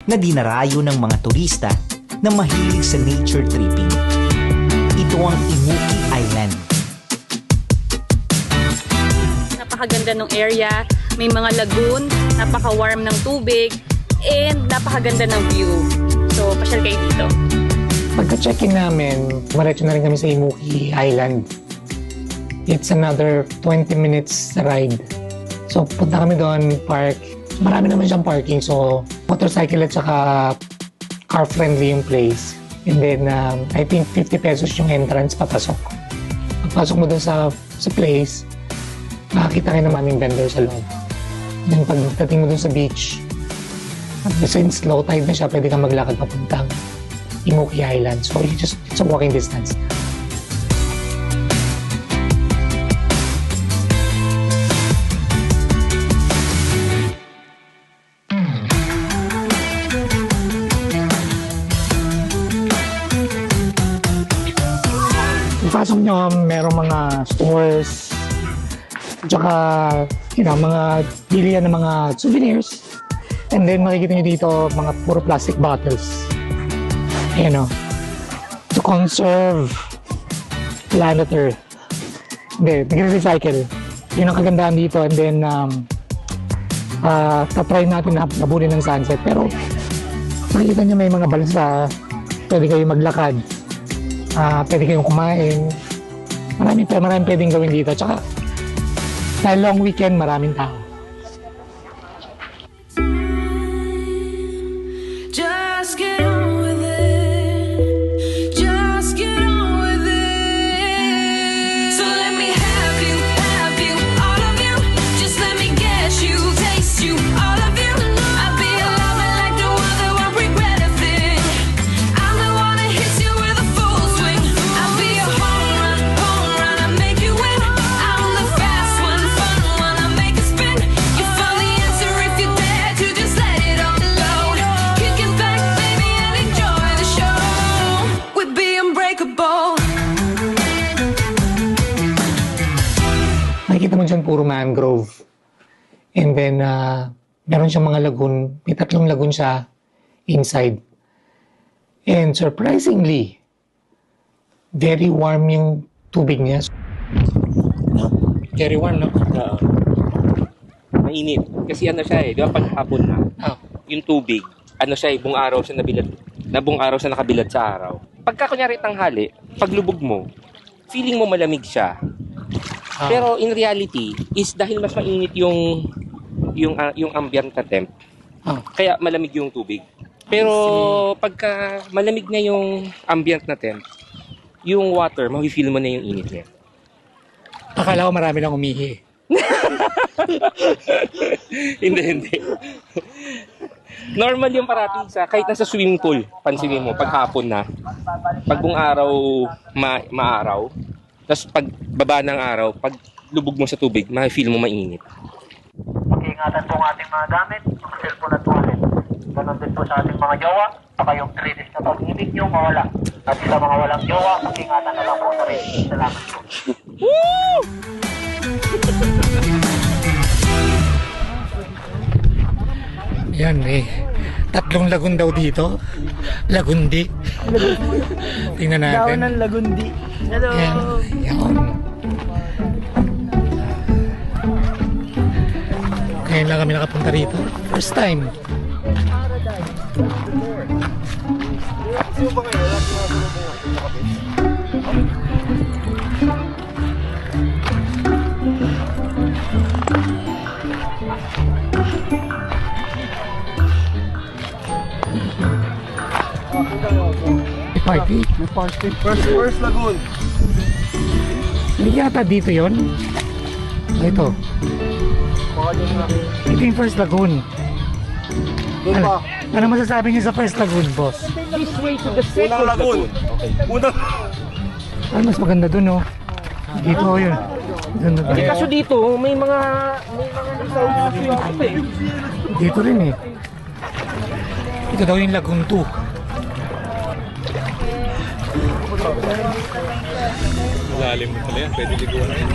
na dinarayo ng mga turista na mahilig sa nature tripping. Ito ang Imuki Island. Napakaganda ng area, may mga lagoon, napaka-warm ng tubig, and napakaganda ng view. So, pasyal kayo dito. Pagka-check-in namin, maretso na rin kami sa Imuki Island. It's another 20 minutes ride. So, punta kami doon, park. Marami naman siyang parking, so motorcycle at saka car-friendly yung place. And then, I think 50 pesos yung entrance papasok. Pagpasok mo doon sa place, makakita kayo ng maming vendor sa loob. Then, pagdating mo doon sa beach, since low tide na siya, pwede kang maglakad papuntang Imuki Island. So, it's a walking distance. Pagpasok nyo, merong mga stores, tsaka, mga bilihan ng mga souvenirs. And then, makikita nyo dito, mga puro plastic bottles. To conserve planet Earth. Hindi, nagre-recycle. Yun ang kagandahan dito. And then, tatry natin na nabulin ng sunset. Pero, makikita nyo may mga balsa, pwede kayo maglakad. Pwede kayong kumain. Maraming pwedeng gawin dito. Tsaka, dahil long weekend, maraming tao. Just get on with it. Just get on with it. So let me have you, all of you. Just let me get you, taste you, all of you. I'll be a lover like no other, won't regret a thing. I'm the one that hits you with a full swing. I'll be a home run, I'll make you win. I'm the fast one, fun one, I'll make it spin. You found the answer if you dare to just let it all load. Kick it back, baby, and enjoy the show. We'd be unbreakable. Makikita mo dyan puro mangrove. And then, meron siyang mga lagoon. May 3 lagoon siya inside. And surprisingly, very warm yung tubig niya. No? Very warm, no? Mainit. Kasi ano siya di ba paghapon na, yung tubig, buong araw siya nakabilad sa araw. Pagka kunyari tanghali, paglubog mo, feeling mo malamig siya. Pero in reality, is dahil mas mainit yung ambient na temp, kaya malamig yung tubig. Pero pagka malamig na yung ambient na temp, yung water, mafe-feel mo na yung init niya. Akala ko marami lang umihi. Hindi. Normal yung parati kahit nasa swimming pool, pansinin mo, paghapon na, pag buong araw, maaraw, tapos pag baba ng araw, pag lubog mo sa tubig, ma-feel mo mainit. Pag-iingatan po ang ating mga gamit, mga cellphone at wallet. Ganon din po sa ating mga jowa, baka yung 3 days na pag-ibig nyo mawala. At sa mga walang jowa, pag-iingatan na lang po sa rin. Salamat po. Woo! Yan 3 lagoon daw dito. Lagundi. Tingnan natin. Daon ng Lagundi. Hello. Yan. Ngayon lang kami nakapunta rito. First time. Party. First lagoon. Hindi yata dito yon. Ito. Ito yung first lagoon. Ano masasabi niyo sa first lagoon, boss? This way to the second lagoon. Mas maganda dun, oh. Dito yun. Kaso dito, may mga dito rin Ito daw yung Lagoon 2. Malalim mo pala yan, pwede liguan yan.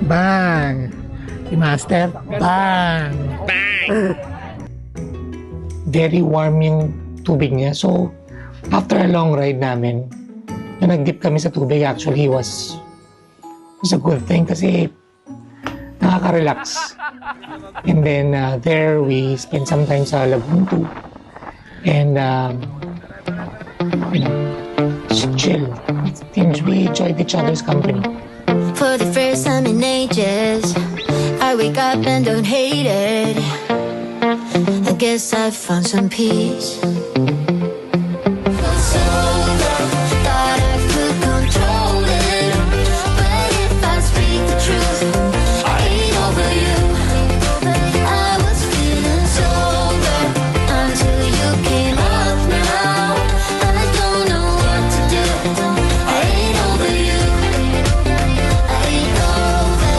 Bang! Si Master, bang! bang! very warm yung tubig niya. So, after a long ride namin, yung nag-dip kami sa tubig actually was a good thing kasi nakaka-relax. And then there we spent some time sa lagoon too. And you know, just chill. Things we enjoyed each other's company. For the first time in ages, I wake up and don't hate it. I guess I found some peace. Thought I could control it, but if I speak the truth, I ain't over you. I was feeling sober until you came up now. I don't know what to do. I ain't over you. I ain't over.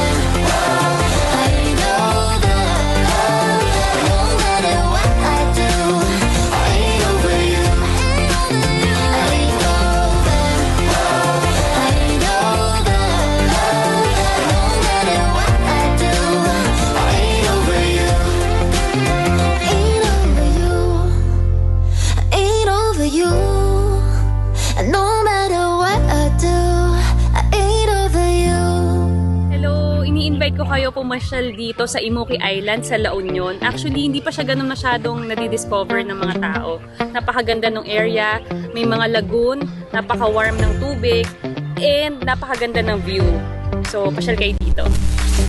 I ain't over. No matter what I do, I ain't over you. I ain't over. I ain't over. No matter what I do, I ain't over you. Ain't over you. Ain't over you. And no matter what I do, I ain't over you. Hello, ini-invite ko kayo pumasyal dito sa Imuki Island sa La Union. Actually, hindi pa siya ganun masyadong nadidiscover ng mga tao. Napakaganda ng area, may mga lagoon, napaka-warm ng tubig, and napakaganda ng view. So, pasyal kayo dito.